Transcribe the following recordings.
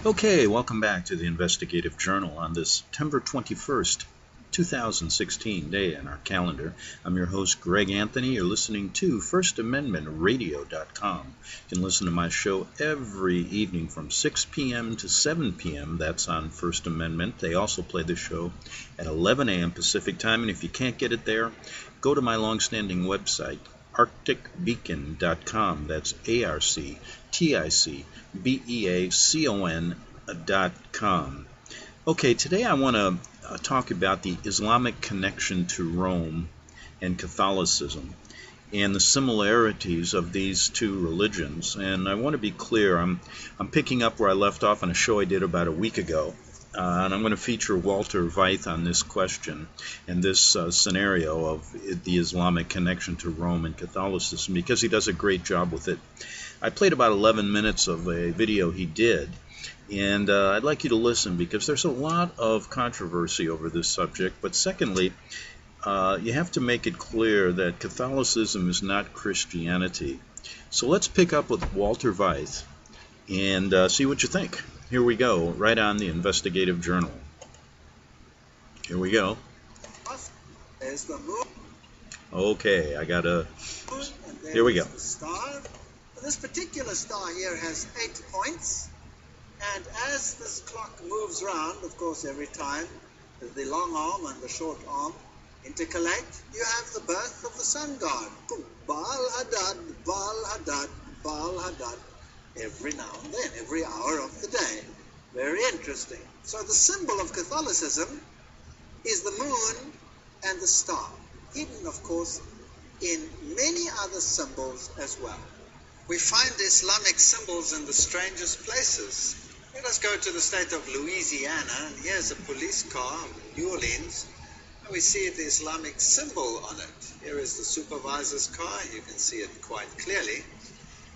Okay, welcome back to the Investigative Journal on this September 21st, 2016 day in our calendar. I'm your host, Greg Anthony. You're listening to FirstAmendmentRadio.com. You can listen to my show every evening from 6 p.m. to 7 p.m. That's on First Amendment. They also play the show at 11 a.m. Pacific Time, and if you can't get it there, go to my long-standing website, arcticbeacon.com. That's ARCTICBEACON.com. Okay, today I want to talk about the Islamic connection to Rome and Catholicism and the similarities of these two religions. And I want to be clear, I'm picking up where I left off on a show I did about a week ago. And I'm going to feature Walter Veith on this question and this scenario of the Islamic connection to Rome and Catholicism, because he does a great job with it. I played about 11 minutes of a video he did, and I'd like you to listen because there's a lot of controversy over this subject. But secondly, you have to make it clear that Catholicism is not Christianity. So let's pick up with Walter Veith and see what you think. Here we go, right on the Investigative Journal. Here we go. There's the moon. Okay, I got a... Here we go. The star. This particular star here has 8 points, and as this clock moves around, of course, every time the long arm and the short arm intercalate, you have the birth of the sun god. Baal Hadad, Baal Hadad, Baal Hadad. Every now and then, every hour of the day. Very interesting. So the symbol of Catholicism is the moon and the star, hidden, of course, in many other symbols as well. We find Islamic symbols in the strangest places. Let us go to the state of Louisiana, and here's a police car in New Orleans, and we see the Islamic symbol on it. Here is the supervisor's car. You can see it quite clearly.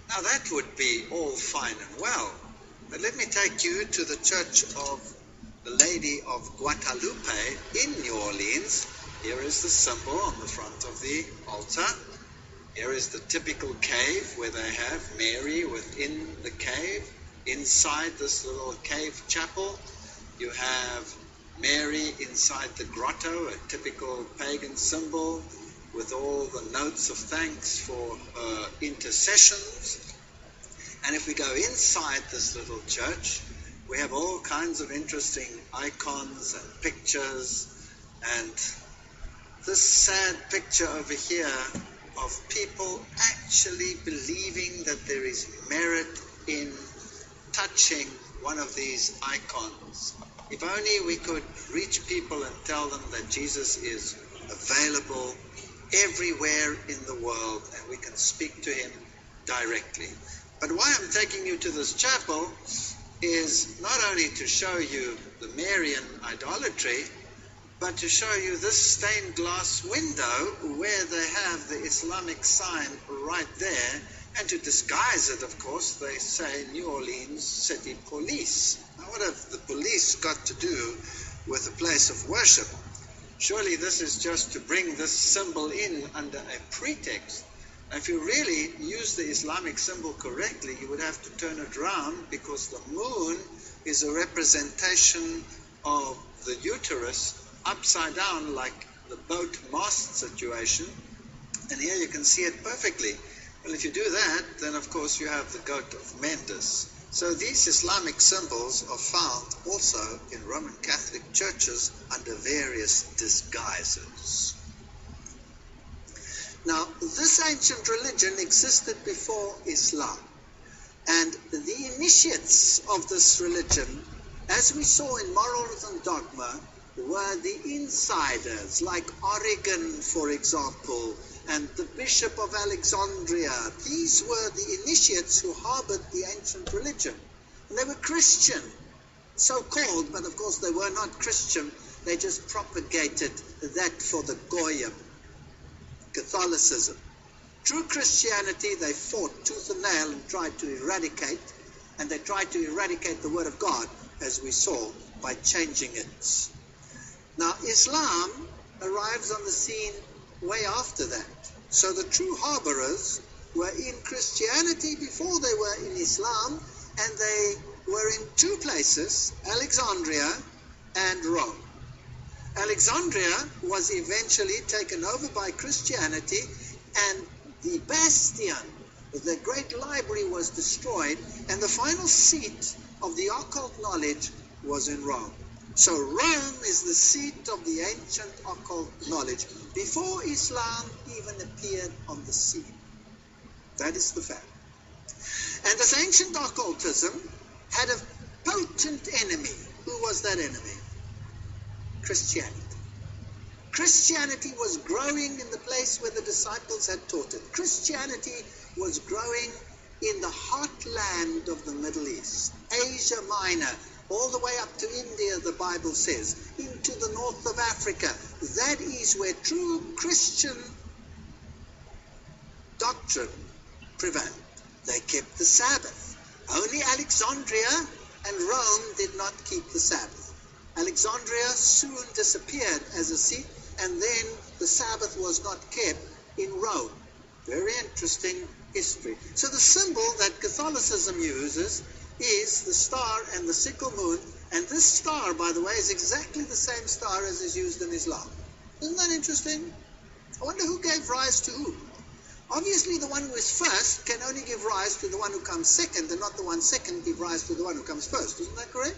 Now that would be all fine and well, but let me take you to the Church of the Lady of Guadalupe in New Orleans. Here is the symbol on the front of the altar. Here is the typical cave where they have Mary within the cave. Inside this little cave chapel, you have Mary inside the grotto, a typical pagan symbol, with all the notes of thanks for her intercessions. And if we go inside this little church, we have all kinds of interesting icons and pictures, and this sad picture over here of people actually believing that there is merit in touching one of these icons. If only we could reach people and tell them that Jesus is available everywhere in the world, and we can speak to him directly. But why I'm taking you to this chapel is not only to show you the Marian idolatry, but to show you this stained glass window where they have the Islamic sign right there, and to disguise it, of course, they say New Orleans City Police. Now what have the police got to do with a place of worship? Surely this is just to bring this symbol in under a pretext. If you really use the Islamic symbol correctly, you would have to turn it around, because the moon is a representation of the uterus upside down, like the boat mast situation. And here you can see it perfectly. Well, if you do that, then of course you have the goat of Mendes. So these Islamic symbols are found also in Roman Catholic churches under various disguises. Now, this ancient religion existed before Islam, and the initiates of this religion, as we saw in Morals and Dogma, were the insiders, like Origen, for example, and the Bishop of Alexandria. These were the initiates who harbored the ancient religion. And they were Christian, so-called, but of course they were not Christian. They just propagated that for the Goyim, Catholicism. True Christianity, they fought tooth and nail and tried to eradicate, and they tried to eradicate the Word of God, as we saw, by changing it. Now, Islam arrives on the scene way after that. So the true harborers were in Christianity before they were in Islam, and they were in two places, Alexandria and Rome. Alexandria was eventually taken over by Christianity, and the bastion, the great library, was destroyed, and the final seat of the occult knowledge was in Rome. So Rome is the seat of the ancient occult knowledge before Islam even appeared on the scene. That is the fact. And this ancient occultism had a potent enemy. Who was that enemy? Christianity. Christianity was growing in the place where the disciples had taught it. Christianity was growing in the heartland of the Middle East, Asia Minor, all the way up to India, the Bible says, into the north of Africa. That is where true Christian doctrine prevailed. They kept the Sabbath. Only Alexandria and Rome did not keep the Sabbath. Alexandria soon disappeared as a seat, and then the Sabbath was not kept in Rome. Very interesting history. So the symbol that Catholicism uses is the star and the sickle moon, and this star, by the way, is exactly the same star as is used in Islam. Isn't that interesting? I wonder who gave rise to who. Obviously, the one who is first can only give rise to the one who comes second, and not the one second give rise to the one who comes first. Isn't that correct?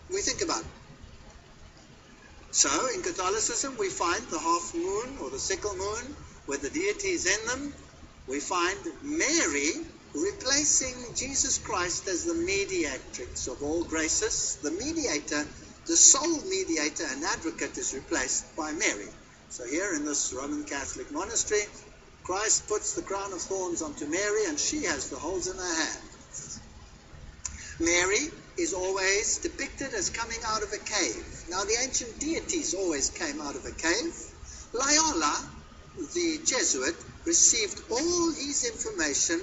We think about it. So, in Catholicism, we find the half moon or the sickle moon with the deities in them. We find Mary replacing Jesus Christ as the mediatrix of all graces. The mediator, the sole mediator and advocate, is replaced by Mary. So here in this Roman Catholic monastery, Christ puts the crown of thorns onto Mary, and she has the holes in her hand. Mary is always depicted as coming out of a cave. Now, the ancient deities always came out of a cave. Loyola, the Jesuit, received all his information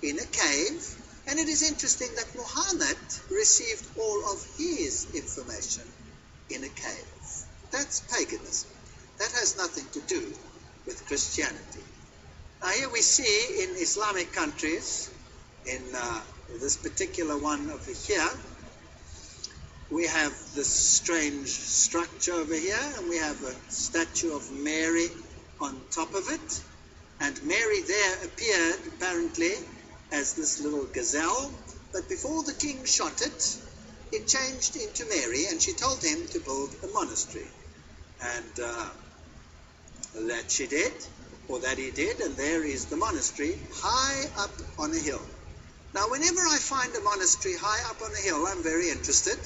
in a cave, and it is interesting that Muhammad received all of his information in a cave. That's paganism. That has nothing to do with Christianity. Now here we see in Islamic countries, in this particular one over here, we have this strange structure over here, and we have a statue of Mary on top of it, and Mary there appeared apparently as this little gazelle, but before the king shot it, it changed into Mary, and she told him to build a monastery, and that she did, or that he did, and there is the monastery high up on a hill. Now, whenever I find a monastery high up on a hill, I'm very interested,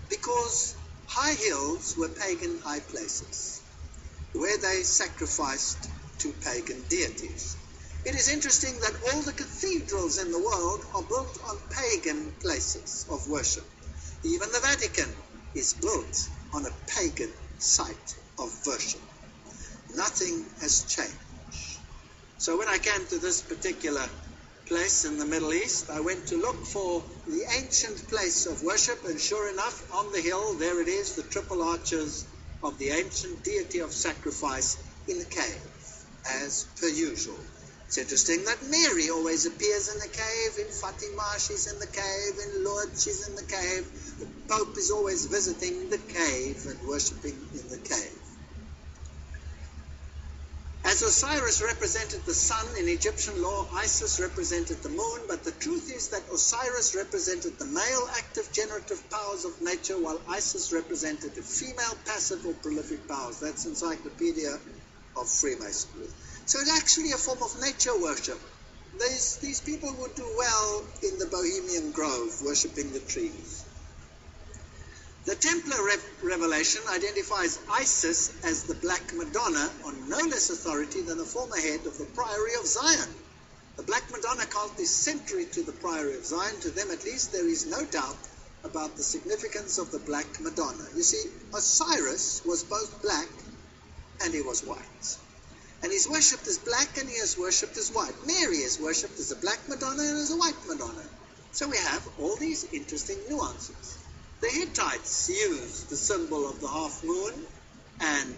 because high hills were pagan high places, where they sacrificed to pagan deities. It is interesting that all the cathedrals in the world are built on pagan places of worship. Even the Vatican is built on a pagan site of worship. Nothing has changed. So when I came to this particular place in the Middle East, I went to look for the ancient place of worship, and sure enough, on the hill, there it is, the triple arches of the ancient deity of sacrifice in a cave, as per usual. It's interesting that Mary always appears in the cave. In Fatima, she's in the cave. In Lourdes, she's in the cave. The Pope is always visiting the cave and worshipping in the cave. As Osiris represented the sun in Egyptian law, Isis represented the moon, but the truth is that Osiris represented the male active generative powers of nature, while Isis represented the female passive or prolific powers. That's Encyclopedia of Freemasonry. So it's actually a form of nature worship. These people would do well in the Bohemian Grove, worshipping the trees. The Templar Revelation identifies Isis as the Black Madonna on no less authority than the former head of the Priory of Zion. The Black Madonna cult is century to the Priory of Zion. To them, at least, there is no doubt about the significance of the Black Madonna. You see, Osiris was both black and he was white. And he's worshipped as black and he is worshipped as white. Mary is worshipped as a Black Madonna and as a White Madonna. So we have all these interesting nuances. The Hittites used the symbol of the half moon and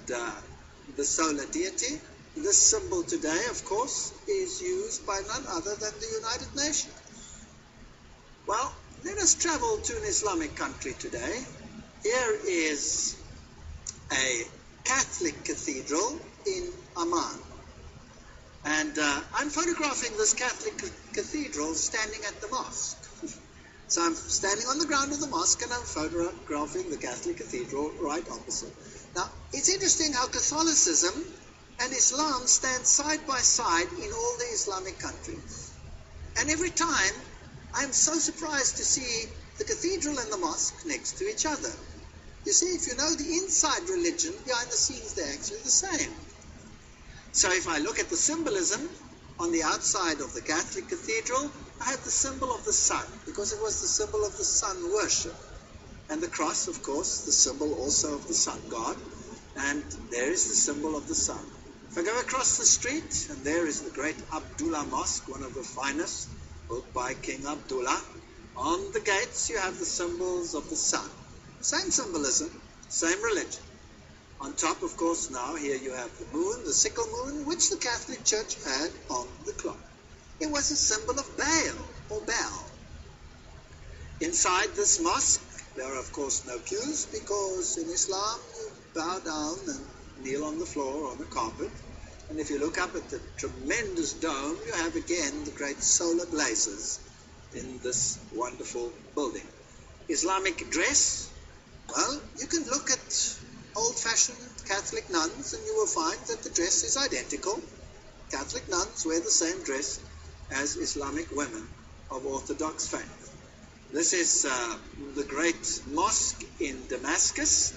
the solar deity. This symbol today, of course, is used by none other than the United Nations. Well, Let us travel to an Islamic country today. Here is a Catholic cathedral in Amman. And I'm photographing this Catholic cathedral standing at the mosque. So I'm standing on the ground of the mosque and I'm photographing the Catholic cathedral right opposite. Now, it's interesting how Catholicism and Islam stand side by side in all the Islamic countries. And every time, I'm so surprised to see the cathedral and the mosque next to each other. You see, if you know the inside religion, behind the scenes, they're actually the same. So if I look at the symbolism on the outside of the Catholic cathedral, I have the symbol of the sun, because it was the symbol of the sun worship. And the cross, of course, the symbol also of the sun god. And there is the symbol of the sun. If I go across the street, and there is the great Abdullah Mosque, one of the finest, built by King Abdullah. On the gates, you have the symbols of the sun. Same symbolism, same religion. On top, of course, now here you have the moon, the sickle moon, which the Catholic Church had on the clock. It was a symbol of Baal, or Baal. Inside this mosque, there are, of course, no pews, because in Islam, you bow down and kneel on the floor on the carpet. And if you look up at the tremendous dome, you have again the great solar blazes in this wonderful building. Islamic dress, well, you can look at old-fashioned Catholic nuns and you will find that the dress is identical. Catholic nuns wear the same dress as Islamic women of Orthodox faith. This is the great mosque in Damascus.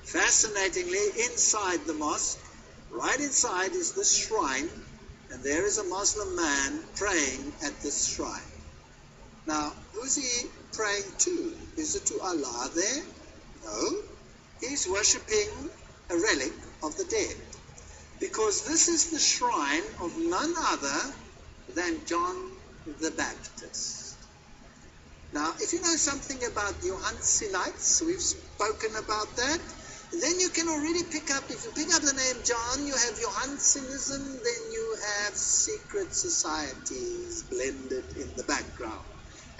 Fascinatingly, inside the mosque, right inside is this shrine, and there is a Muslim man praying at this shrine. Now, who's he praying to? Is it to Allah there? No. He's worshipping a relic of the dead, because this is the shrine of none other than John the Baptist. Now, if you know something about Johannsites, we've spoken about that, then you can already pick up, if you pick up the name John, you have Johannsianism, then you have secret societies blended in the background.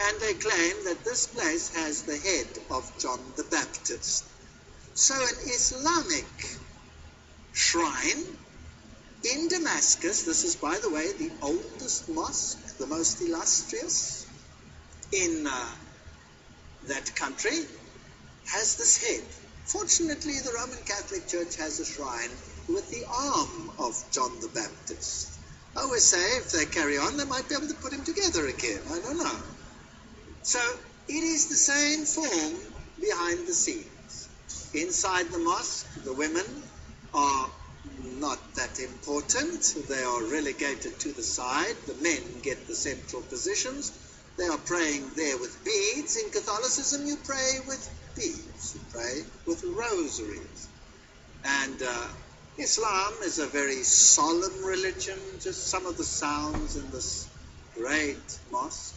And they claim that this place has the head of John the Baptist. So an Islamic shrine in Damascus, this is, by the way, the oldest mosque, the most illustrious in that country, has this head. Fortunately, the Roman Catholic Church has a shrine with the arm of John the Baptist. I always say, if they carry on, they might be able to put him together again. I don't know. So it is the same form behind the scenes. Inside the mosque, the women are not that important. They are relegated to the side. The men get the central positions. They are praying there with beads. In Catholicism, you pray with beads. You pray with rosaries. And Islam is a very solemn religion. Just some of the sounds in this great mosque.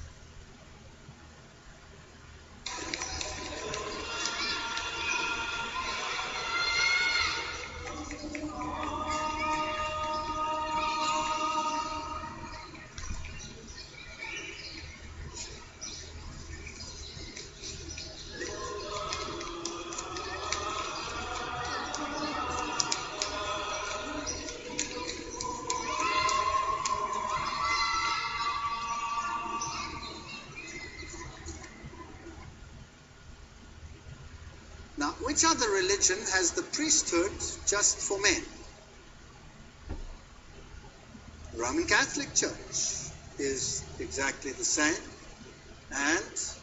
Now, which other religion has the priesthood just for men? The Roman Catholic Church is exactly the same, and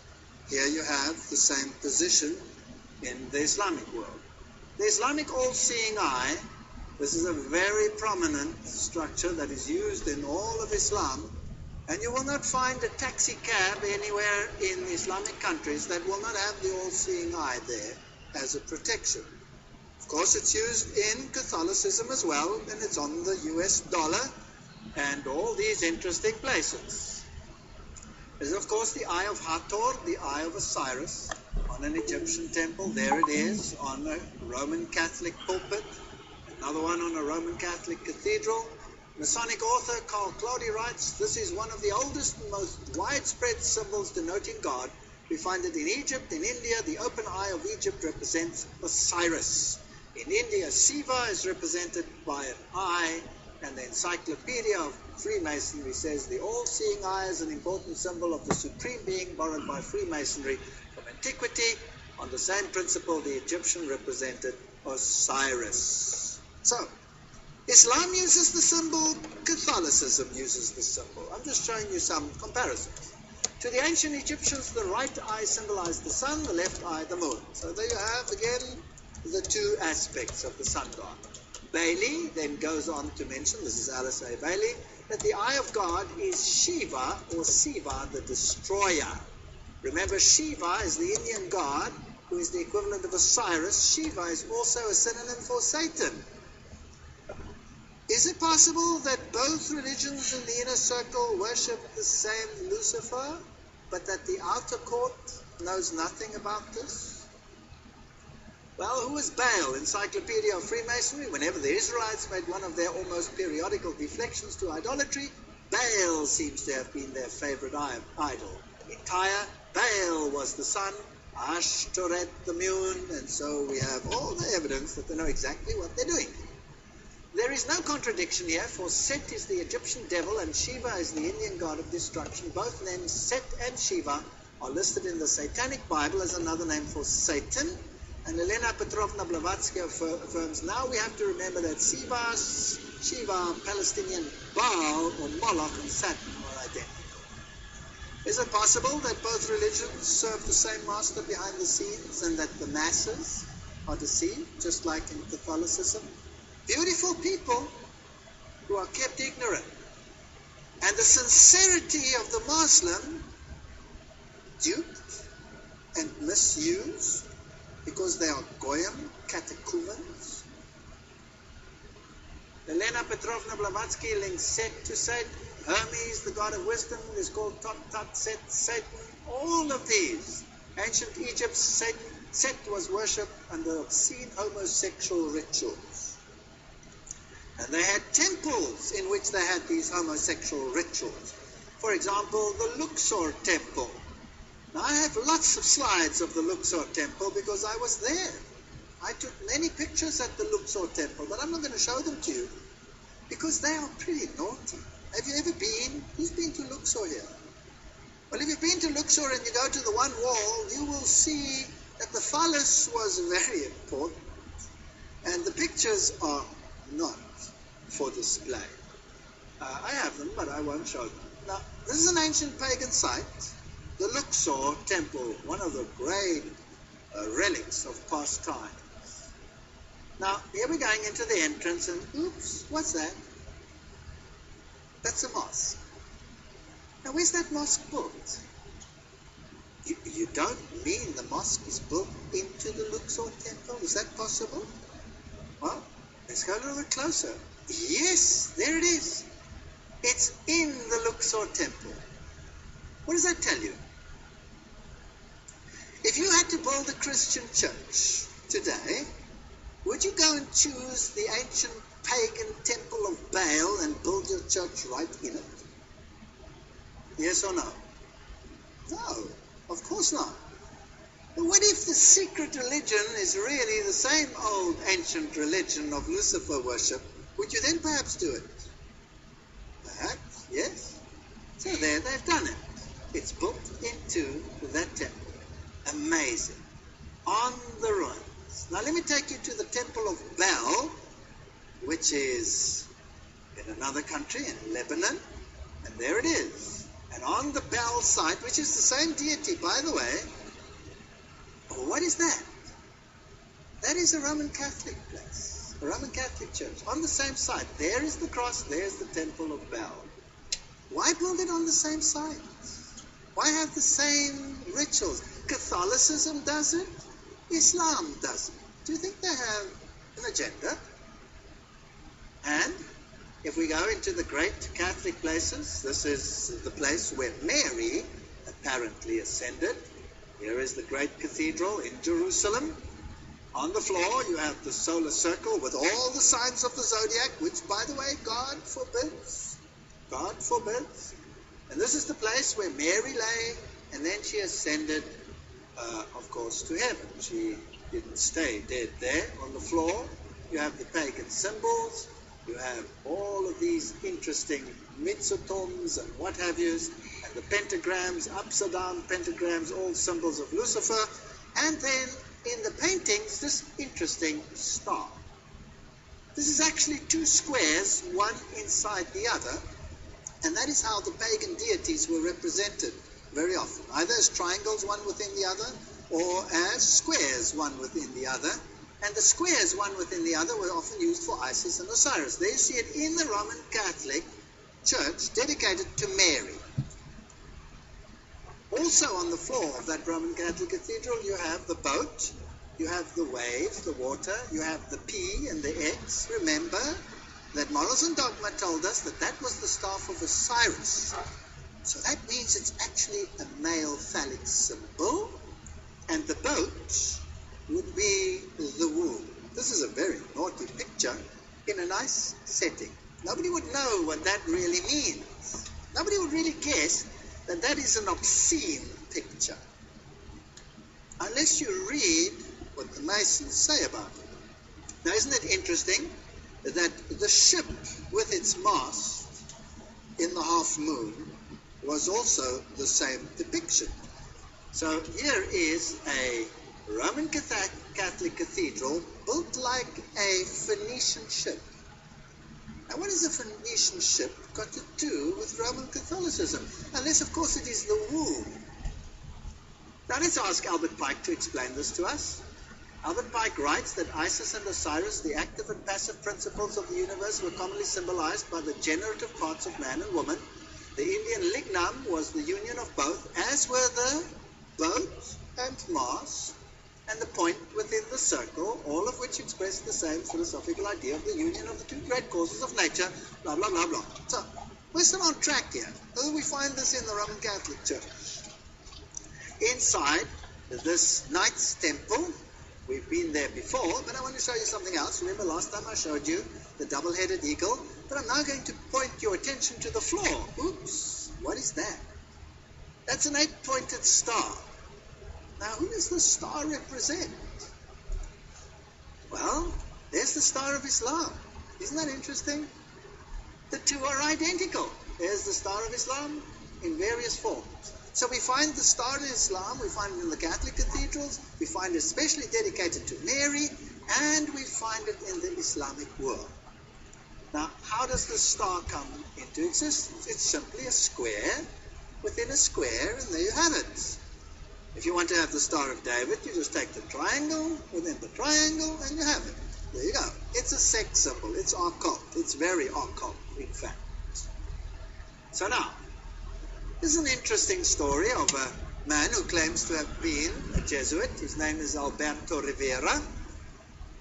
here you have the same position in the Islamic world. The Islamic all-seeing eye, this is a very prominent structure that is used in all of Islam, and you will not find a taxi cab anywhere in Islamic countries that will not have the all-seeing eye there as a protection. Of course, it's used in Catholicism as well, and it's on the US dollar and all these interesting places. There's, of course, the Eye of Hathor, the Eye of Osiris, on an Egyptian temple. There it is, on a Roman Catholic pulpit. Another one on a Roman Catholic cathedral. Masonic author Carl Claudy writes, this is one of the oldest and most widespread symbols denoting God We find it in Egypt. In India, the open eye of Egypt represents Osiris. In India, Shiva is represented by an eye, and the Encyclopedia of Freemasonry says the all-seeing eye is an important symbol of the supreme being borrowed by Freemasonry from antiquity. On the same principle, the Egyptian represented Osiris. So, Islam uses the symbol, Catholicism uses the symbol. I'm just showing you some comparisons. To the ancient Egyptians, the right eye symbolized the sun, the left eye the moon. So there you have, again, the two aspects of the sun god. Bailey then goes on to mention, this is Alice A. Bailey, that the eye of God is Shiva, or Siva, the destroyer. Remember, Shiva is the Indian god, who is the equivalent of Osiris. Shiva is also a synonym for Satan. Is it possible that both religions in the inner circle worship the same Lucifer, but that the outer court knows nothing about this? Well, who was Baal? Encyclopedia of Freemasonry. Whenever the Israelites made one of their almost periodical deflections to idolatry, Baal seems to have been their favorite idol. In Tyre, Baal was the sun, Ashtoreth the moon, and so we have all the evidence that they know exactly what they're doing. There is no contradiction here, for Set is the Egyptian devil and Shiva is the Indian god of destruction. Both names, Set and Shiva, are listed in the Satanic Bible as another name for Satan. And Elena Petrovna Blavatsky affirms, now we have to remember that Shiva, Palestinian Baal, or Moloch, and Saturn are identical. Is it possible that both religions serve the same master behind the scenes and that the masses are deceived, just like in Catholicism? Beautiful people who are kept ignorant. And the sincerity of the Muslim duped and misused because they are goyim, catechumens. Elena Petrovna Blavatsky links Set to Satan. Hermes, the god of wisdom, is called Tot Tot Set, Satan. All of these. Ancient Egypt, Set was worshipped under obscene homosexual rituals. And they had temples in which they had these homosexual rituals. For example, the Luxor temple. Now, I have lots of slides of the Luxor temple because I was there. I took many pictures at the Luxor temple, but I'm not going to show them to you because they are pretty naughty. Have you ever been? Who's been to Luxor here? Well, if you've been to Luxor and you go to the one wall, you will see that the phallus was very important. And the pictures are not for display. I have them, but I won't show them. Now, this is an ancient pagan site, the Luxor temple, one of the great relics of past times. Now, here we're going into the entrance, and oops, what's that? That's a mosque. Now, where's that mosque built? You don't mean the mosque is built into the Luxor temple? Is that possible? Well, let's go a little bit closer. Yes, there it is. It's in the Luxor temple. What does that tell you? If you had to build a Christian church today, would you go and choose the ancient pagan temple of Baal and build your church right in it? Yes or no? No, of course not. But what if the secret religion is really the same old ancient religion of Lucifer worship? Would you then perhaps do it? Perhaps, yes. So there they've done it. It's built into that temple. Amazing. On the ruins. Now let me take you to the temple of Baal, which is in another country, in Lebanon. And there it is. And on the Baal site, which is the same deity, by the way, what is that? That is a Roman Catholic place, a Roman Catholic church, on the same site. There is the cross, there's the temple of Baal. Why build it on the same site? Why have the same rituals? Catholicism does it, Islam does it. Do you think they have an agenda? And if we go into the great Catholic places, this is the place where Mary apparently ascended. Here is the great cathedral in Jerusalem. On the floor, you have the solar circle with all the signs of the zodiac, which, by the way, God forbids. God forbids. And this is the place where Mary lay, and then she ascended of course, to heaven. She didn't stay dead there on the floor. You have the pagan symbols. You have all of these interesting mitzvotums and what have yous, and the pentagrams, upside down pentagrams, all symbols of Lucifer. And then in the paintings, this interesting star. This is actually two squares, one inside the other, and that is how the pagan deities were represented very often, either as triangles, one within the other, or as squares, one within the other. And the squares, one within the other, were often used for Isis and Osiris. There you see it in the Roman Catholic Church, dedicated to Mary. Also on the floor of that Roman Catholic Cathedral, you have the boat, you have the wave, the water, you have the P and the X. Remember that Morals and Dogma told us that that was the staff of Osiris. So that means it's actually a male phallic symbol, and the boat would be the womb. This is a very naughty picture in a nice setting. Nobody would know what that really means. Nobody would really guess that that is an obscene picture, unless you read what the Masons say about it. Now, isn't it interesting that the ship with its mast in the half moon was also the same depiction? So here is a Roman Catholic cathedral built like a Phoenician ship. Now, what has a Phoenician ship got to do with Roman Catholicism? Unless, of course, it is the womb. Now, let's ask Albert Pike to explain this to us. Albert Pike writes that Isis and Osiris, the active and passive principles of the universe, were commonly symbolized by the generative parts of man and woman. The Indian lignam was the union of both, as were the boat and mast and the point within the circle, all of which express the same philosophical idea of the union of the two great causes of nature, blah, blah, blah, blah. So, we're still on track here. We find this in the Roman Catholic Church. Inside this Knights Temple, we've been there before, but I want to show you something else. Remember last time I showed you the double-headed eagle? But I'm now going to point your attention to the floor. Oops, what is that? That's an 8-pointed star. Now, who does the star represent? Well, there's the Star of Islam. Isn't that interesting? The two are identical. There's the Star of Islam in various forms. So we find the Star of Islam, we find it in the Catholic cathedrals, we find it especially dedicated to Mary, and we find it in the Islamic world. Now, how does the star come into existence? It's simply a square within a square, and there you have it. If you want to have the Star of David, you just take the triangle within the triangle, and you have it. There you go. It's a sex symbol. It's occult. It's very occult, in fact. So now, this is an interesting story of a man who claims to have been a Jesuit. His name is Alberto Rivera,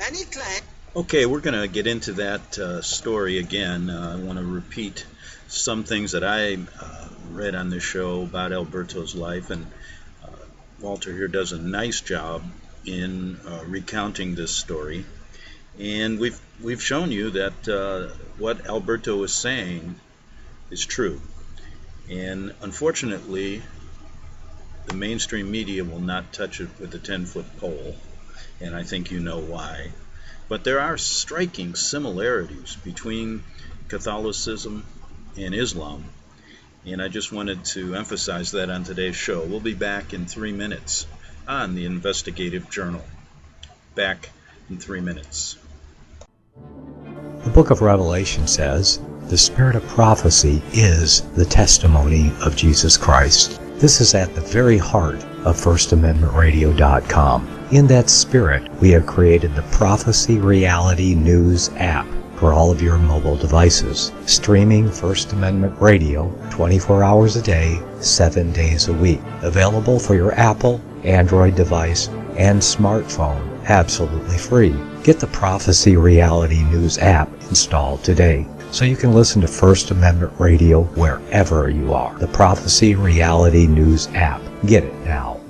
and he claimed... Okay, we're going to get into that story again. I want to repeat some things that I read on this show about Alberto's life, and Walter here does a nice job in recounting this story. And we've shown you that what Alberto is saying is true. And unfortunately, the mainstream media will not touch it with a 10-foot pole, and I think you know why. But there are striking similarities between Catholicism and Islam, and I just wanted to emphasize that on today's show. We'll be back in 3 minutes on the Investigative Journal. Back in 3 minutes. The book of Revelation says, "The spirit of prophecy is the testimony of Jesus Christ." This is at the very heart of FirstAmendmentRadio.com. In that spirit, we have created the Prophecy Reality News app for all of your mobile devices, streaming First Amendment Radio 24 hours a day, 7 days a week. Available for your Apple, Android device, and smartphone, absolutely free. Get the Prophecy Reality News app installed today, so you can listen to First Amendment Radio wherever you are. The Prophecy Reality News app. Get it now.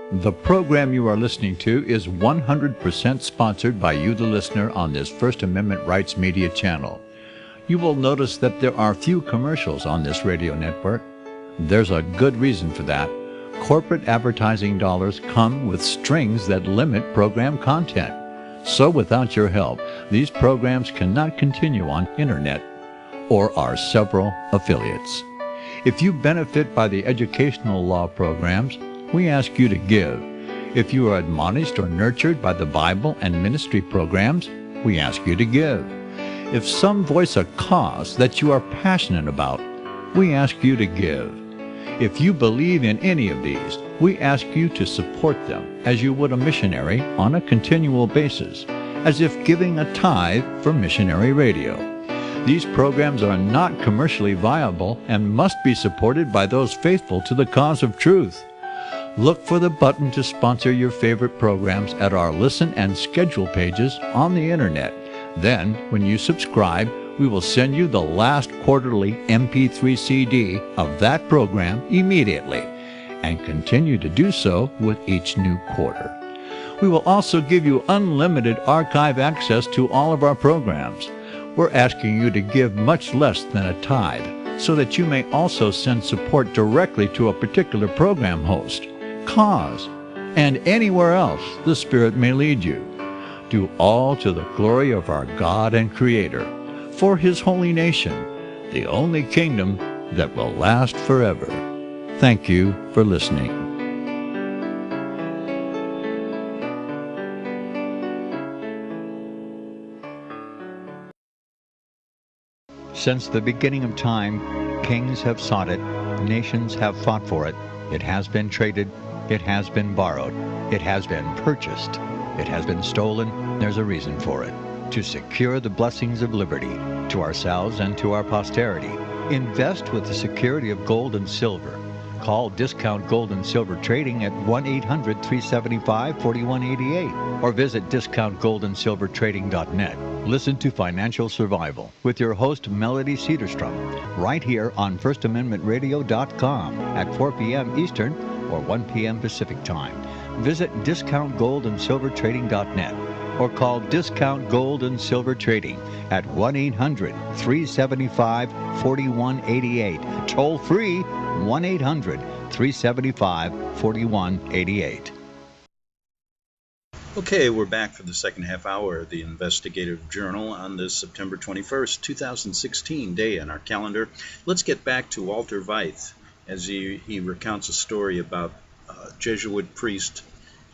The program you are listening to is 100% sponsored by you, the listener, on this First Amendment Rights Media channel. you will notice that there are few commercials on this radio network. There's a good reason for that. Corporate advertising dollars come with strings that limit program content. So without your help, these programs cannot continue on internet or our several affiliates. If you benefit by the educational law programs, we ask you to give. If you are admonished or nurtured by the Bible and ministry programs, we ask you to give. If some voice a cause that you are passionate about, we ask you to give. If you believe in any of these, we ask you to support them as you would a missionary on a continual basis, as if giving a tithe for missionary radio. These programs are not commercially viable and must be supported by those faithful to the cause of truth. Look for the button to sponsor your favorite programs at our listen and schedule pages on the internet. Then, when you subscribe, we will send you the last quarterly MP3 CD of that program immediately, and continue to do so with each new quarter. We will also give you unlimited archive access to all of our programs. We're asking you to give much less than a tithe, so that you may also send support directly to a particular program host, cause, and anywhere else the Spirit may lead you. Do all to the glory of our God and Creator, for His holy nation, the only kingdom that will last forever. Thank you for listening. Since the beginning of time, kings have sought it, nations have fought for it. It has been traded, it has been borrowed, it has been purchased, it has been stolen. There's a reason for it. To secure the blessings of liberty to ourselves and to our posterity. Invest with the security of gold and silver. Call Discount Gold and Silver Trading at 1-800-375-4188 or visit DiscountGoldandSilverTrading.net. Listen to Financial Survival with your host Melody Cedarstrom right here on FirstAmendmentRadio.com at 4 p.m. Eastern or 1 p.m. Pacific Time. Visit DiscountGoldandSilverTrading.net or call Discount Gold and Silver Trading at 1-800-375-4188. Toll free 1-800-375-4188. Okay, we're back for the second half hour of the Investigative Journal on this September 21st, 2016 day on our calendar. Let's get back to Walter Veith as he recounts a story about Jesuit priest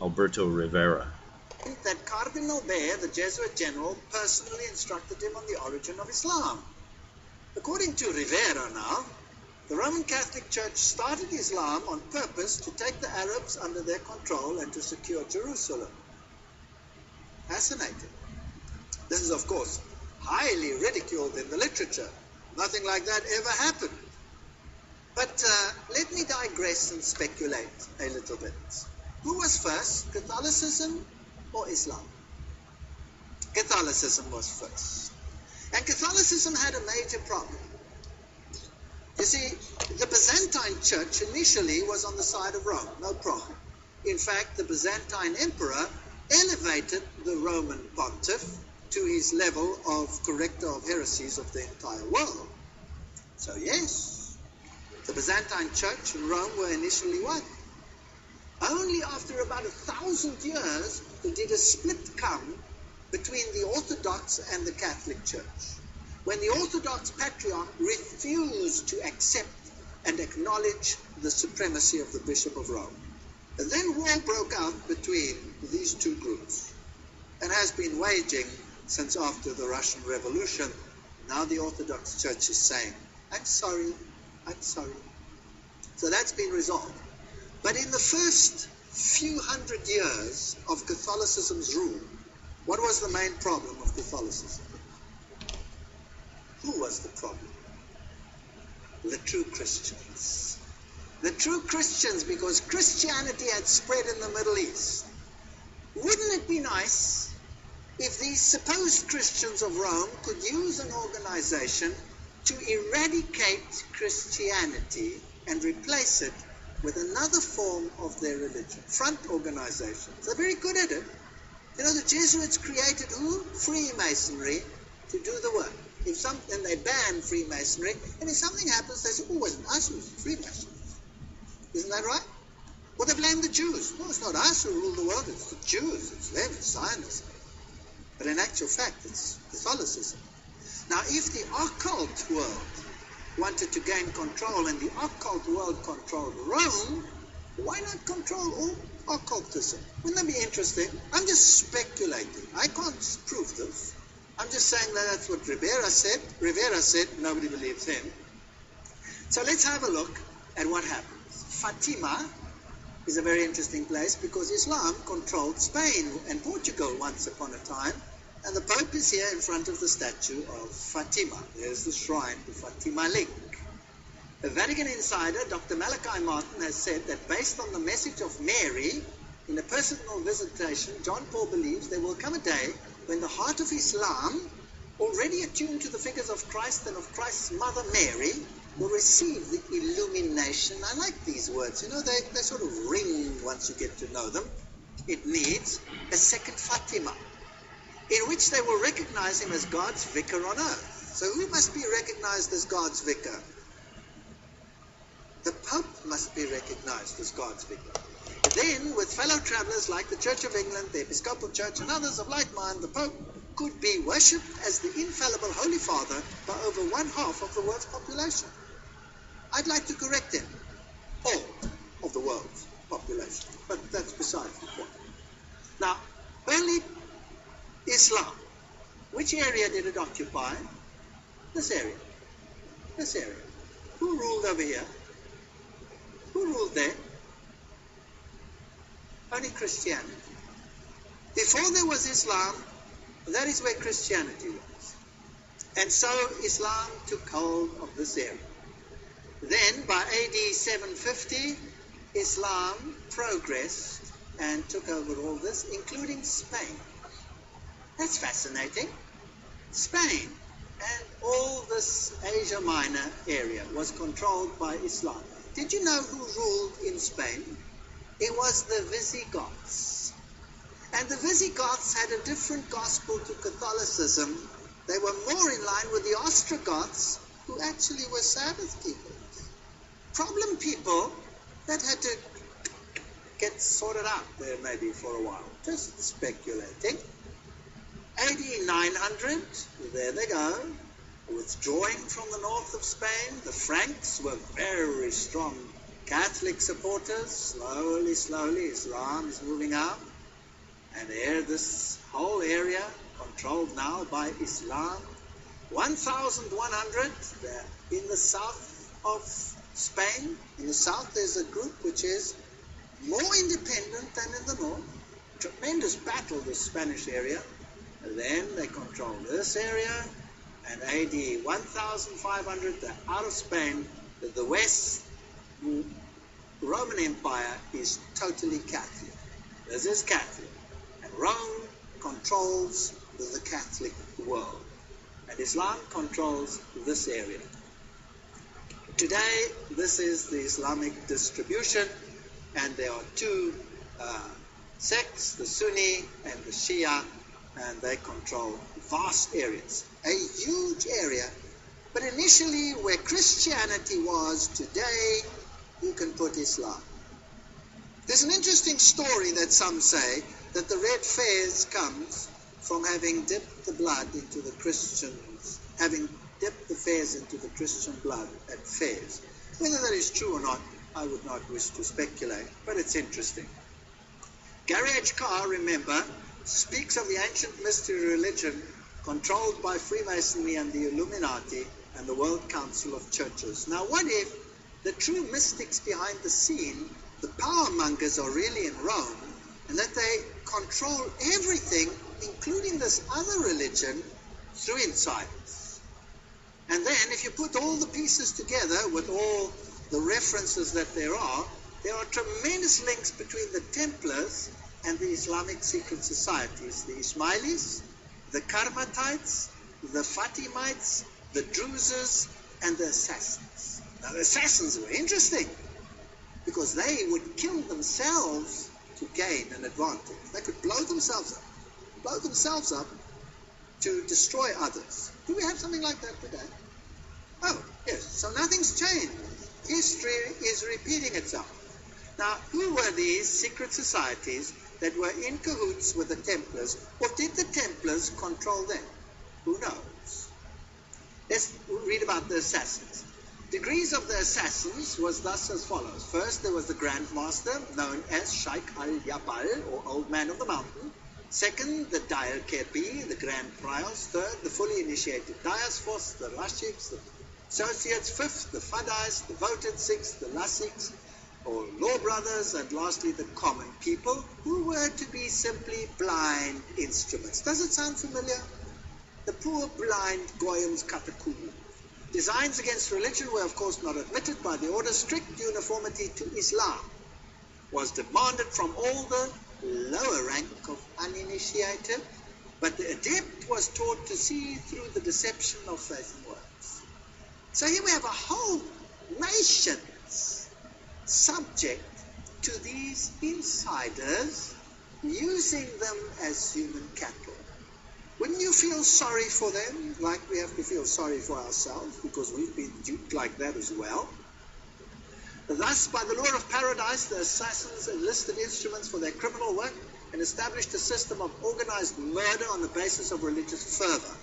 Alberto Rivera. That Cardinal Bey, the Jesuit general, personally instructed him on the origin of Islam. According to Rivera now, the Roman Catholic Church started Islam on purpose to take the Arabs under their control and to secure Jerusalem. Fascinating. This is, of course, highly ridiculed in the literature. Nothing like that ever happened. But let me digress and speculate a little bit. Who was first, Catholicism or Islam? Catholicism was first. And Catholicism had a major problem. You see, the Byzantine Church initially was on the side of Rome, no problem. In fact, the Byzantine emperor elevated the Roman pontiff to his level of corrector of heresies of the entire world. So yes, the Byzantine Church and Rome were initially one. Only after about 1,000 years did a split come between the Orthodox and the Catholic Church, when the Orthodox Patriarch refused to accept and acknowledge the supremacy of the Bishop of Rome. And then war broke out between these two groups and has been waging since after the Russian Revolution. Now the Orthodox Church is saying, I'm sorry. So that's been resolved. But in the first few hundred years of Catholicism's rule, what was the main problem of Catholicism? Who was the problem? The true Christians. The true Christians, because Christianity had spread in the Middle East. Wouldn't it be nice if these supposed Christians of Rome could use an organization to eradicate Christianity and replace it with another form of their religion? Front organizations. They're very good at it. You know, the Jesuits created who? Freemasonry to do the work. and they ban Freemasonry, and if something happens, they say, oh, it wasn't us, it was the Freemasons. Isn't that right? Well, they blame the Jews. No, it's not us who rule the world, it's the Jews, it's them, it's Zionism. But in actual fact, it's Catholicism. Now, if the occult world wanted to gain control and the occult world controlled Rome, why not control all occultism? Wouldn't that be interesting? I'm just speculating. I can't prove this. I'm just saying that that's what Rivera said. Rivera said, nobody believes him. So let's have a look at what happens. Fatima is a very interesting place because Islam controlled Spain and Portugal once upon a time, and the Pope is here in front of the statue of Fatima. There's the shrine to Fatima Link. A Vatican insider, Dr. Malachi Martin, has said that based on the message of Mary in a personal visitation, John Paul believes there will come a day when the heart of Islam, already attuned to the figures of Christ and of Christ's mother Mary, will receive the illumination. I like these words. You know, they sort of ring once you get to know them. It needs a second Fatima, in which they will recognize him as God's vicar on earth. So who must be recognized as God's vicar? The Pope must be recognized as God's vicar. Then, with fellow travelers like the Church of England, the Episcopal Church, and others of like mind, the Pope could be worshipped as the infallible Holy Father by over 1/2 of the world's population. I'd like to correct him. All of the world's population. But that's besides the point. Now, early Islam, which area did it occupy? This area. This area. Who ruled over here? Who ruled there? Only Christianity. Before there was Islam, that is where Christianity was. And so Islam took hold of this area. Then, by AD 750, Islam progressed and took over all this, including Spain. That's fascinating. Spain and all this Asia Minor area was controlled by Islam. Did you know who ruled in Spain? It was the Visigoths. And the Visigoths had a different gospel to Catholicism. They were more in line with the Ostrogoths, who actually were Sabbath keepers. Problem people that had to get sorted out there maybe for a while. Just speculating. AD 900, there they go. Withdrawing from the north of Spain, the Franks were very strong Catholic supporters. Slowly, Islam is moving out. And there, this whole area controlled now by Islam. 1100, in the south of Spain. In the south, there's a group which is more independent than in the north. Tremendous battle, this Spanish area. And then they control this area. And AD 1500, they're out of Spain. The West Roman Empire is totally Catholic. This is Catholic. And Rome controls the Catholic world. And Islam controls this area. Today, this is the Islamic distribution. And there are two sects, the Sunni and the Shia. And they control vast areas. A huge area. But initially, where Christianity was, today, you can put Islam. There's an interesting story that some say that the red fez comes from having dipped the blood into the Christians, having dipped the fez into the Christian blood at Fez. Whether that is true or not, I would not wish to speculate, but it's interesting. Gary H. Carr, remember, speaks of the ancient mystery religion controlled by Freemasonry and the Illuminati and the World Council of Churches. Now, what if the true mystics behind the scene, the power mongers, are really in Rome, and that they control everything, including this other religion, through insiders? And then, if you put all the pieces together with all the references that there are tremendous links between the Templars and the Islamic secret societies, the Ismailis, the Karmatites, the Fatimites, the Druzes, and the Assassins. Now, the Assassins were interesting because they would kill themselves to gain an advantage. They could blow themselves up to destroy others. Do we have something like that today? Oh, yes. So nothing's changed. History is repeating itself. Now, who were these secret societies that were in cahoots with the Templars, or did the Templars control them? Who knows? Let's read about the assassins. Degrees of the assassins was thus as follows. First, there was the Grand Master, known as Sheikh al-Yabal, or Old Man of the Mountain. Second, the Dial Kepi, the Grand Priors. Third, the fully initiated Diaspors, the Rashids, the Associates. Fifth, the Fadais, the voted. Sixth, the Lasiks, or Law Brothers. And lastly, the common people, who were to be simply blind instruments. Does it sound familiar? The poor blind Goyim's Katakulu. Designs against religion were of course not admitted by the order. Strict uniformity to Islam was demanded from all the lower rank of uninitiated, but the adept was taught to see through the deception of faith and works. So here we have a whole nation's subject to these insiders, using them as human cattle. Wouldn't you feel sorry for them, like we have to feel sorry for ourselves, because we've been duped like that as well? Thus, by the law of paradise, the assassins enlisted instruments for their criminal work and established a system of organized murder on the basis of religious fervor.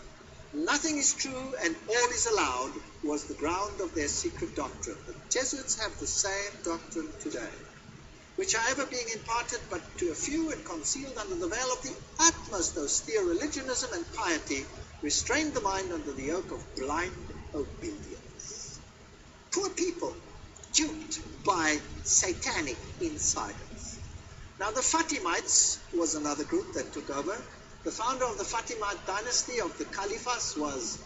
Nothing is true and all is allowed was the ground of their secret doctrine. The Jesuits have the same doctrine today, which, however, being imparted but to a few and concealed under the veil of the utmost austere religionism and piety, restrained the mind under the yoke of blind obedience. Poor people, duped by satanic insiders. Now, the Fatimites was another group that took over. The founder of the Fatimite dynasty of the Caliphs was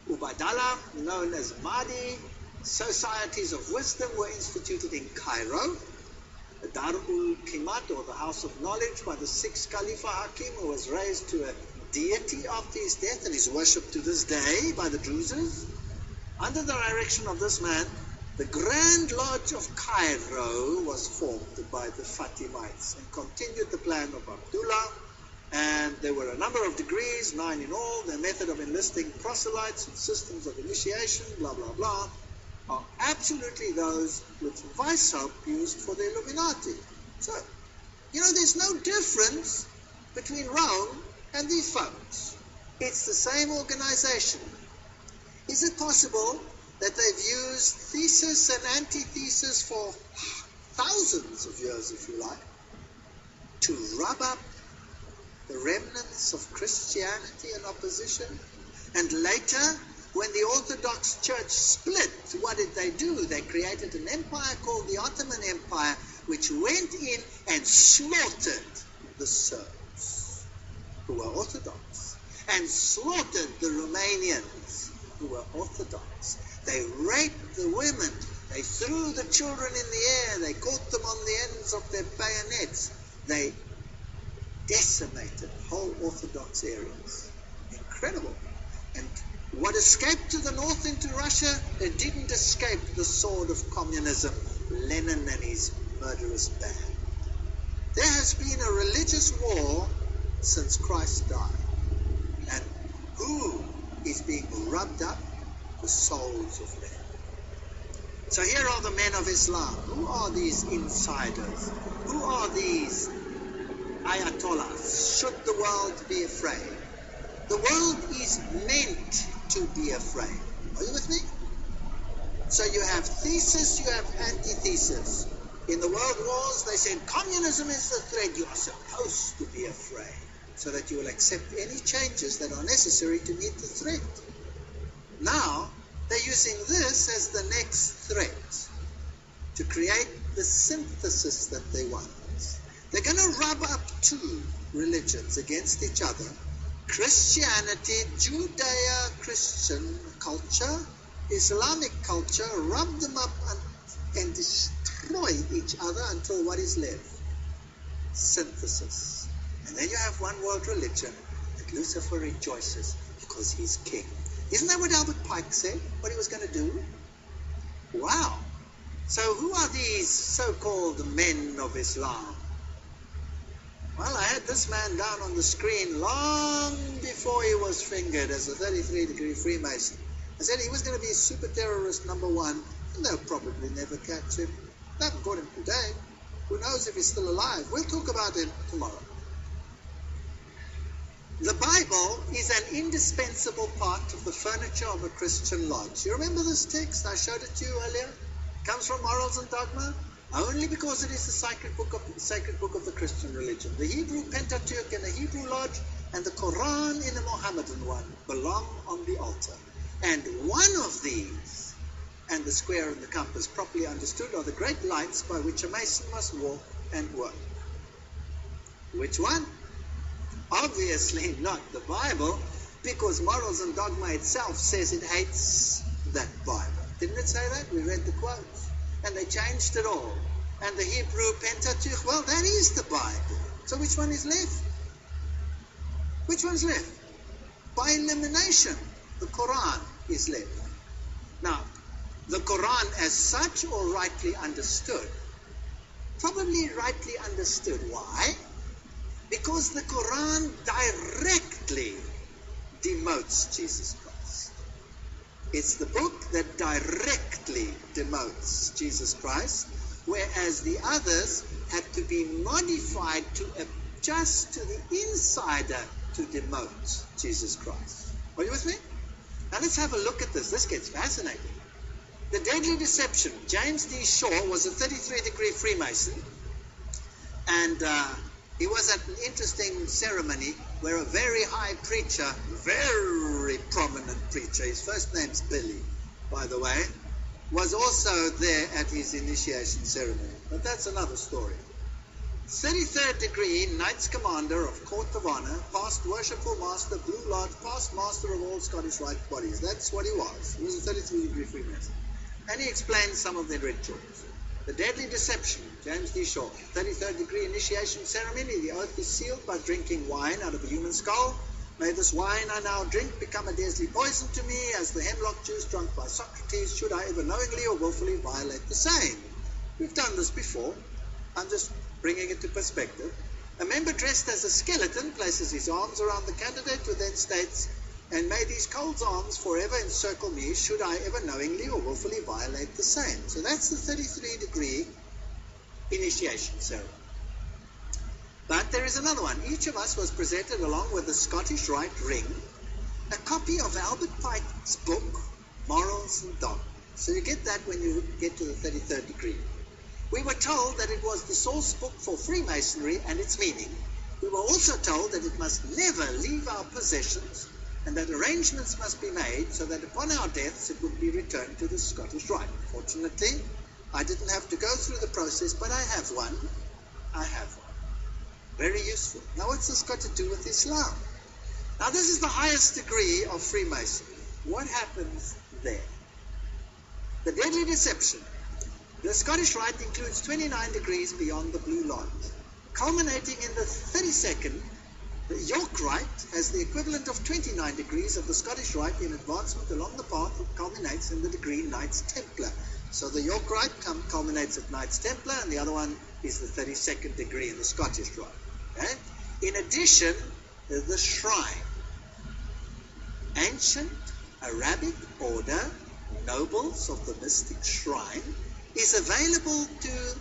Ubaydallah, known as Mahdi. Societies of wisdom were instituted in Cairo. The Darul Qimat, or the House of Knowledge, by the sixth Khalifa Hakim, who was raised to a deity after his death and is worshipped to this day by the Druzes. Under the direction of this man, the Grand Lodge of Cairo was formed by the Fatimites and continued the plan of Abdullah. And there were a number of degrees, 9 in all. Their method of enlisting proselytes and systems of initiation, blah, blah, blah, are absolutely those which Weishaupt used for the Illuminati. So, there's no difference between Rome and these folks. It's the same organization. Is it possible that they've used thesis and antithesis for thousands of years, if you like, to rub up the remnants of Christianity in opposition? And later, when the Orthodox Church split, what did they do? They created an empire called the Ottoman Empire, which went in and slaughtered the Serbs, who were Orthodox, and slaughtered the Romanians, who were Orthodox. They raped the women. They threw the children in the air. They caught them on the ends of their bayonets. They decimated whole Orthodox areas. Incredible. And what escaped to the north into Russia, it didn't escape the sword of communism, Lenin and his murderous band. There has been a religious war since Christ died. And who is being rubbed up? The souls of men. So here are the men of Islam. Who are these insiders? Who are these ayatollahs? Should the world be afraid? The world is meant to be afraid. Are you with me? So you have thesis, you have antithesis. In the world wars, they said communism is the threat. You are supposed to be afraid, so that you will accept any changes that are necessary to meet the threat. Now, they're using this as the next threat to create the synthesis that they want. They're going to rub up two religions against each other. Christianity, Judeo-Christian culture, Islamic culture, rub them up and destroy each other until what is left? Synthesis. And then you have one world religion that Lucifer rejoices because he's king. Isn't that what Albert Pike said, what he was going to do? Wow. So who are these so-called men of Islam? Well, I had this man down on the screen long before he was fingered as a 33-degree Freemason. I said he was going to be super terrorist number one, and they'll probably never catch him. They haven't caught him today. Who knows if he's still alive? We'll talk about him tomorrow. The Bible is an indispensable part of the furniture of a Christian lodge. You remember this text? I showed it to you earlier. It comes from Morals and Dogma. Only because it is the sacred book of the Christian religion. The Hebrew Pentateuch in a Hebrew lodge and the Quran in a Mohammedan one belong on the altar. And one of these, and the square and the compass properly understood, are the great lights by which a Mason must walk and work. Which one? Obviously not the Bible, because Morals and Dogma itself says it hates that Bible. Didn't it say that? We read the quotes. And they changed it all. And the Hebrew Pentateuch, well, that is the Bible. So which one is left? Which one's left? By elimination, the Quran is left. Now, the Quran as such, or rightly understood? Probably rightly understood. Why? Because the Quran directly demotes Jesus Christ. It's the book that directly demotes Jesus Christ, whereas the others have to be modified to adjust to the insider to demote Jesus Christ. Are you with me? Now let's have a look at this. This gets fascinating. The Deadly Deception. James D. Shaw was a 33-degree Freemason, and he was at an interesting ceremony where a very high preacher, very prominent preacher, his first name's Billy, by the way, was also there at his initiation ceremony. But that's another story. 33rd degree, Knights Commander of Court of Honor, past Worshipful Master, Blue Lodge, past Master of all Scottish Rite bodies. That's what he was. He was a 33-degree Freemason. And he explained some of their rituals. The Deadly Deception, James D. Shaw. 33rd degree initiation ceremony. The oath is sealed by drinking wine out of a human skull. May this wine I now drink become a deadly poison to me, as the hemlock juice drunk by Socrates, should I ever knowingly or willfully violate the same. We've done this before. I'm just bringing it to perspective. A member dressed as a skeleton places his arms around the candidate, who then states, "And may these cold arms forever encircle me, should I ever knowingly or willfully violate the same." So that's the 33-degree initiation ceremony. But there is another one. Each of us was presented, along with the Scottish Rite ring, a copy of Albert Pike's book, Morals and Dogma. So you get that when you get to the 33rd degree. We were told that it was the source book for Freemasonry and its meaning. We were also told that it must never leave our possessions, and that arrangements must be made so that upon our deaths it would be returned to the Scottish Rite. Fortunately, I didn't have to go through the process, but I have one. I have one. Very useful. Now what's this got to do with Islam? Now this is the highest degree of Freemasonry. What happens there? The Deadly Deception. The Scottish Rite includes 29 degrees beyond the Blue Lodge, culminating in the 32nd. The York Rite has the equivalent of 29 degrees of the Scottish Rite in advancement along the path that culminates in the degree Knights Templar. So the York Rite culminates at Knights Templar, and the other one is the 32nd degree in the Scottish Rite. Okay? In addition, the shrine. Ancient Arabic order, nobles of the mystic shrine, is available to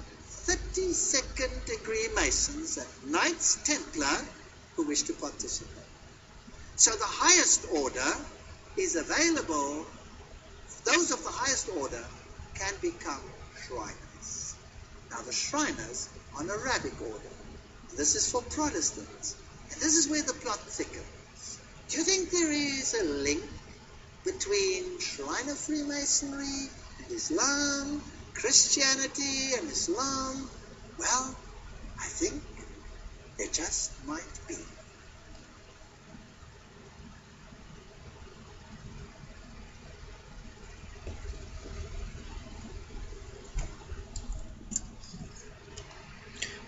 32nd degree Masons and Knights Templar who wish to participate. So the highest order is available. Those of the highest order can become Shriners. Now the Shriners are an Arabic order. This is for Protestants. And this is where the plot thickens. Do you think there is a link between Shriner Freemasonry and Islam, Christianity and Islam? Well, I think there just might be.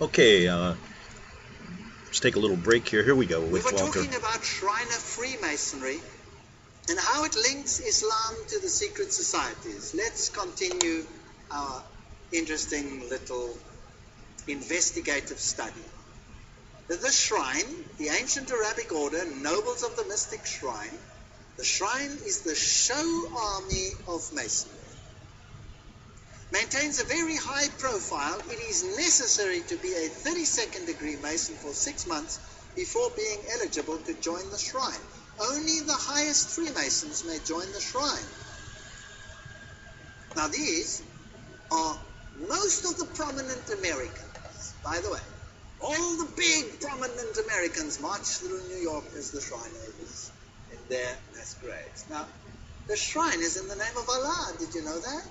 Okay, let's take a little break here. Here we go with Walter. We were Walter. talking about Shriner Freemasonry and how it links Islam to the secret societies. Let's continue our interesting little investigative study. The shrine, the ancient Arabic order, nobles of the mystic shrine, the shrine is the show army of masonry. Maintains a very high profile. It is necessary to be a 32nd degree Mason for 6 months before being eligible to join the shrine. Only the highest Freemasons may join the shrine. Now these are most of the prominent Americans, by the way. All the big prominent Americans march through New York as the Shrineovers in their masquerades. Now, the shrine is in the name of Allah. Did you know that?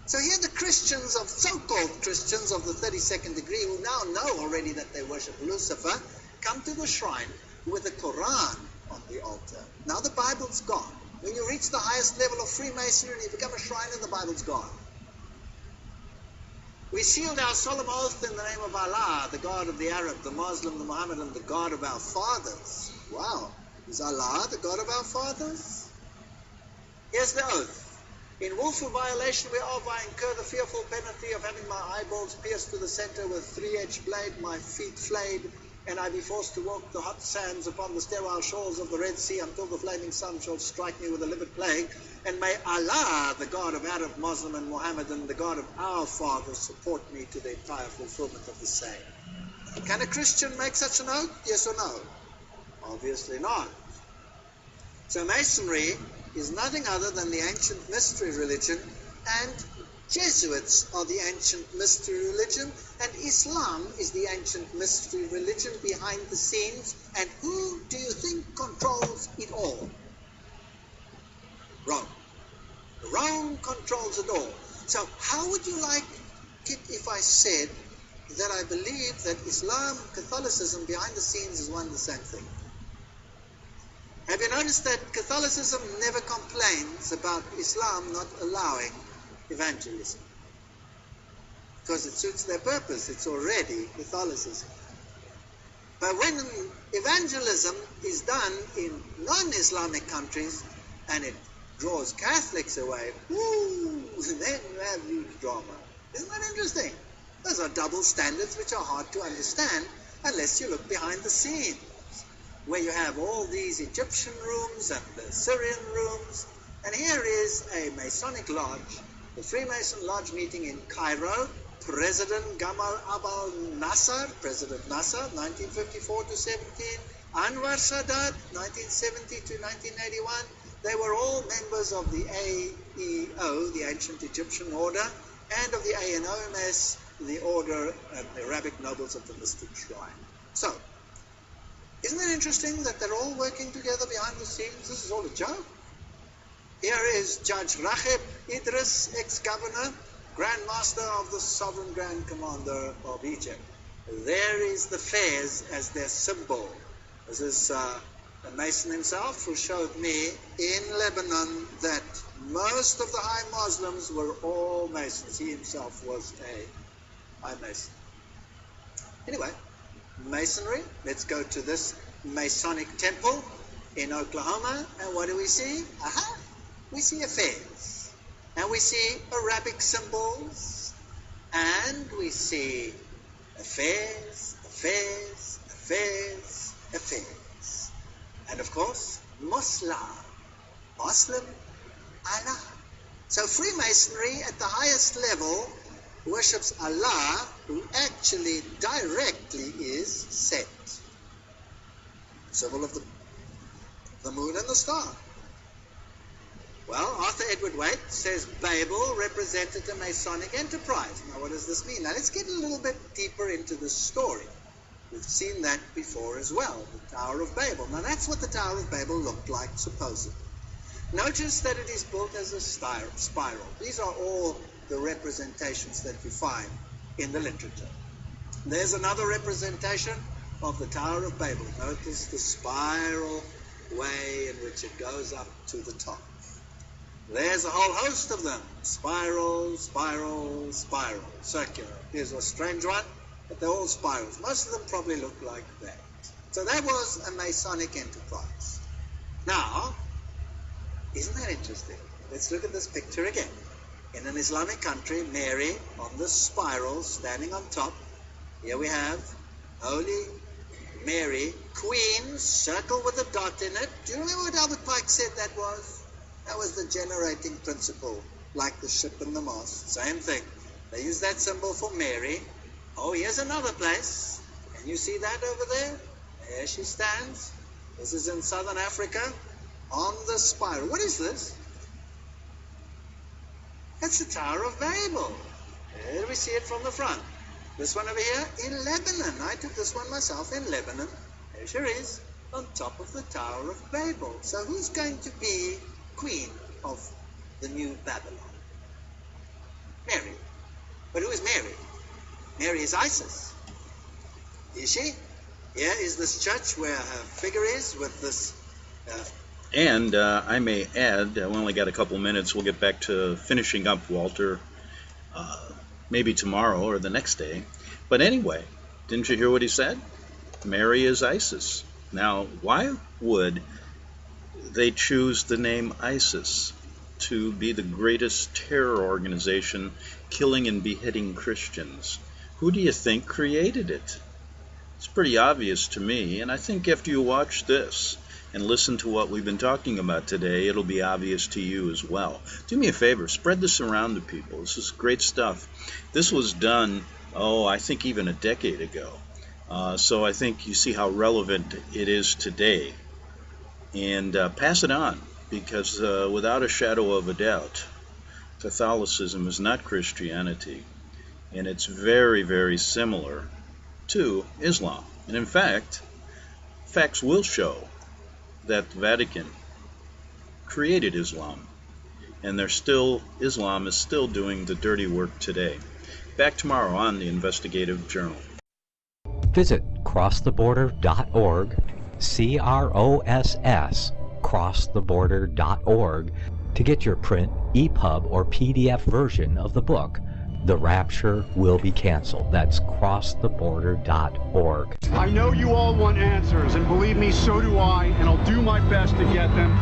So here the Christians of, so-called Christians of the 32nd degree, who now know already that they worship Lucifer, come to the shrine with the Quran on the altar. Now the Bible's gone. When you reach the highest level of Freemasonry, you become a Shriner, the Bible's gone. We sealed our solemn oath in the name of Allah, the God of the Arab, the Muslim, the Mohammedan, the God of our fathers. Wow. Is Allah the God of our fathers? Here's the oath. In willful violation whereof I incur the fearful penalty of having my eyeballs pierced to the center with three-edged blade, my feet flayed, and I be forced to walk the hot sands upon the sterile shores of the Red Sea until the flaming sun shall strike me with a livid plague. And may Allah, the God of Arab, Muslim, and Mohammedan, the God of our fathers, support me to the entire fulfillment of the same. Can a Christian make such an oath? Yes or no? Obviously not. So Masonry is nothing other than the ancient mystery religion, and Jesuits are the ancient mystery religion, and Islam is the ancient mystery religion behind the scenes. And who do you think controls it all? Rome. Rome controls it all. So how would you like it if I said that I believe that Islam, Catholicism behind the scenes is one and the same thing? Have you noticed that Catholicism never complains about Islam not allowing evangelism? Because it suits their purpose. It's already Catholicism. But when evangelism is done in non-Islamic countries and it draws Catholics away, then you have huge drama. Isn't that interesting? Those are double standards which are hard to understand unless you look behind the scenes, where you have all these Egyptian rooms and the Syrian rooms. And here is a Masonic lodge, the Freemason Lodge meeting in Cairo. President Gamal Abdel Nasser, President Nasser, 1954 to 17, Anwar Sadat, 1970 to 1981. They were all members of the AEO, the Ancient Egyptian Order, and of the ANOMS, the Order of the Arabic Nobles of the Mystic Shrine. So, isn't it interesting that they're all working together behind the scenes? This is all a joke. Here is Judge Raheb Idris, ex-governor, Grand Master of the Sovereign Grand Commander of Egypt. There is the Fez as their symbol. This is a Mason himself who showed me in Lebanon that most of the high Muslims were all Masons. He himself was a high Mason. Anyway, Masonry. Let's go to this Masonic temple in Oklahoma, and what do we see? Aha! We see a Fez, and we see Arabic symbols, and we see a Fez, a Fez, a Fez, a Fez, and of course, Muslim, Allah. So Freemasonry at the highest level worships Allah, who actually directly is Set, symbol of the moon and the star. Well, Arthur Edward Waite says Babel represented a Masonic enterprise. Now, what does this mean? Now, let's get a little bit deeper into the story. We've seen that before as well, the Tower of Babel. Now, that's what the Tower of Babel looked like, supposedly. Notice that it is built as a spiral. These are all the representations that you find in the literature. There's another representation of the Tower of Babel. Notice the spiral way in which it goes up to the top. There's a whole host of them. Spiral, spiral, spiral, circular. Here's a strange one, but they're all spirals. Most of them probably look like that. So that was a Masonic enterprise. Now, isn't that interesting? Let's look at this picture again. In an Islamic country, Mary on the spiral, standing on top. Here we have Holy Mary, Queen, circle with a dot in it. Do you remember what Albert Pike said that was? That was the generating principle, like the ship and the mast. Same thing. They use that symbol for Mary. Oh, here's another place. Can you see that over there? There she stands. This is in southern Africa, on the spiral. What is this? That's the Tower of Babel. There we see it from the front. This one over here in Lebanon. I took this one myself in Lebanon. There she is, on top of the Tower of Babel. So who's going to be queen of the new Babylon? Mary. But who is Mary? Mary is Isis. Is she? Here is this church where her figure is with this... And I may add, we only got a couple minutes. We'll get back to finishing up, Walter, maybe tomorrow or the next day. But anyway, didn't you hear what he said? Mary is Isis. Now, why would they choose the name ISIS to be the greatest terror organization killing and beheading Christians? Who do you think created it? It's pretty obvious to me, and I think after you watch this and listen to what we've been talking about today, it'll be obvious to you as well. Do me a favor, spread this around to people. This is great stuff. This was done, I think even a decade ago. So I think you see how relevant it is today. And pass it on, because without a shadow of a doubt, Catholicism is not Christianity. And it's very, very similar to Islam. And in fact, facts will show that the Vatican created Islam, and Islam is still doing the dirty work today. Back tomorrow on the Investigative Journal. Visit crosstheborder.org, CROSS, crosstheborder.org, to get your print, EPUB, or PDF version of the book, The Rapture Will Be Canceled. That's crosstheborder.org. I know you all want answers, and believe me, so do I, and I'll do my best to get them.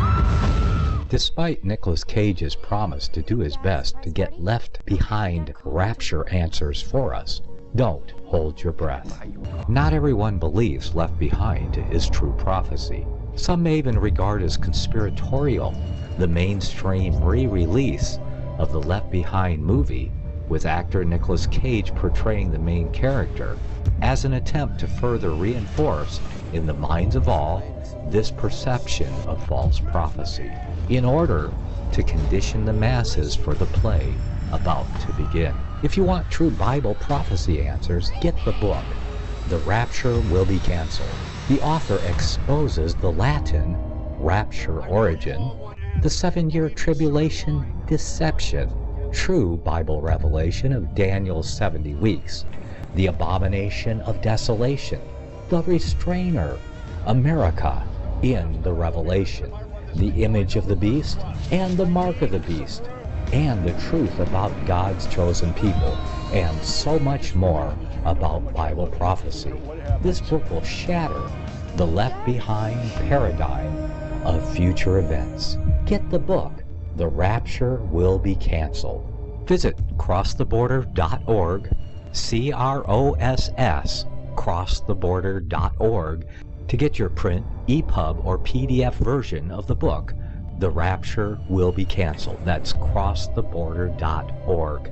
Despite Nicolas Cage's promise to do his best to get left behind rapture answers for us, don't hold your breath. Not everyone believes Left Behind is true prophecy. Some may even regard as conspiratorial the mainstream re-release of the Left Behind movie, with actor Nicolas Cage portraying the main character, as an attempt to further reinforce in the minds of all this perception of false prophecy, in order to condition the masses for the play about to begin. If you want true Bible prophecy answers, get the book, The Rapture Will Be Canceled. The author exposes the Latin rapture origin, the 7-year tribulation deception, true Bible revelation of Daniel's 70 weeks, the abomination of desolation, the restrainer, America in the Revelation, the image of the beast and the mark of the beast, and the truth about God's chosen people, and so much more about Bible prophecy. This book will shatter the Left Behind paradigm of future events. Get the book, The Rapture Will Be Canceled. Visit crosstheborder.org, CROSS, crosstheborder.org, to get your print, EPUB, or PDF version of the book, The Rapture Will Be Canceled. That's crosstheborder.org.